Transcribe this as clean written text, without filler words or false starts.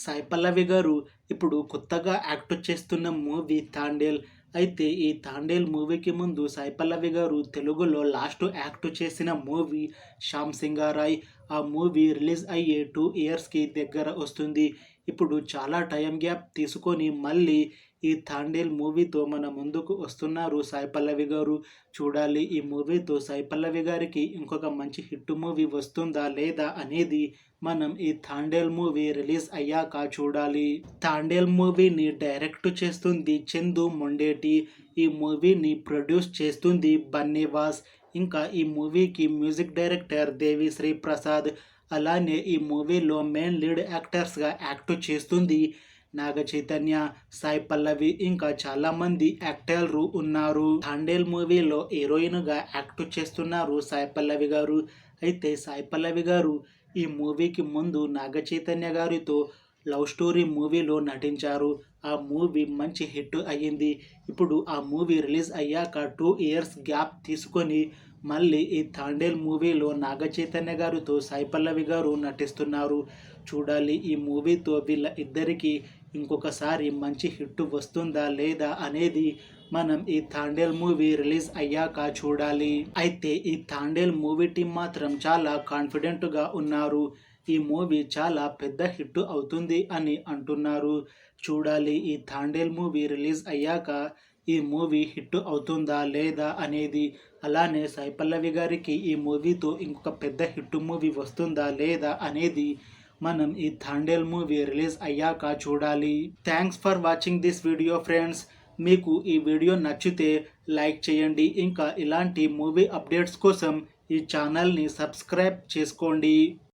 సాయి పల్లవి గారు ఇప్పుడు కొత్తగా యాక్ట్ చేస్తున్న మూవీ తాండేల్. అయితే ఈ తాండేల్ మూవీకి ముందు సాయి పల్లవి గారు తెలుగులో లాస్ట్ యాక్ట్ చేసిన మూవీ శ్యామ్ సింగారాయ్. ఆ మూవీ రిలీజ్ అయ్యే 2 ఇయర్స్‌కి దగ్గర వస్తుంది. ఇప్పుడు చాలా టైం గ్యాప్ తీసుకొని మళ్ళీ ఈ తాండేల్ మూవీతో మన ముందుకు వస్తున్నారు సాయి పల్లవి గారు. చూడాలి ఈ మూవీతో సాయి పల్లవి గారికి ఇంకొక మంచి హిట్ మూవీ వస్తుందా లేదా అనేది మనం ఈ తాండేల్ మూవీ రిలీజ్ అయ్యాక చూడాలి. తాండేల్ మూవీని డైరెక్ట్ చేస్తుంది చందు మొండేటి. ఈ మూవీని ప్రొడ్యూస్ చేస్తుంది బన్నీవాస్. ఇంకా ఈ మూవీకి మ్యూజిక్ డైరెక్టర్ దేవిశ్రీ ప్రసాద్. అలానే ఈ మూవీలో మెయిన్ లీడ్ యాక్టర్స్గా యాక్ట్ చేస్తుంది నాగ చైతన్య, సాయి పల్లవి, ఇంకా చాలామంది యాక్టర్లు ఉన్నారు. తాండేల్ మూవీలో హీరోయిన్గా యాక్ట్ చేస్తున్నారు సాయి పల్లవి గారు. అయితే సాయి పల్లవి గారు ఈ మూవీకి ముందు నాగ చైతన్య గారితో లవ్ స్టోరీ మూవీలో నటించారు. ఆ మూవీ మంచి హిట్ అయ్యింది. ఇప్పుడు ఆ మూవీ రిలీజ్ అయ్యాక 2 ఇయర్స్ గ్యాప్ తీసుకొని మళ్ళీ ఈ తాండేల్ మూవీలో నాగ చైతన్య గారితో సాయి పల్లవి గారు నటిస్తున్నారు. చూడాలి ఈ మూవీతో వీళ్ళ ఇద్దరికి ఇంకొకసారి మంచి హిట్ వస్తుందా లేదా అనేది మనం ఈ తాండేల్ మూవీ రిలీజ్ అయ్యాక చూడాలి. అయితే ఈ తాండేల్ మూవీ టీం మాత్రం చాలా కాన్ఫిడెంట్గా ఉన్నారు. ఈ మూవీ చాలా పెద్ద హిట్ అవుతుంది అని అంటున్నారు. చూడాలి ఈ తాండేల్ మూవీ రిలీజ్ అయ్యాక ఈ మూవీ హిట్ అవుతుందా లేదా అనేది. అలానే సాయి పల్లవి గారికి ఈ మూవీతో ఇంకొక పెద్ద హిట్ మూవీ వస్తుందా లేదా అనేది మనం ఈ తాండేల్ మూవీ రిలీజ్ అయ్యాక చూడాలి. Thanks for watching this video friends. మీకు ఈ వీడియో నచ్చితే లైక్ చేయండి. ఇంకా ఇలాంటి మూవీ అప్డేట్స్ కోసం ఈ ఛానల్ని సబ్స్క్రైబ్ చేసుకోండి.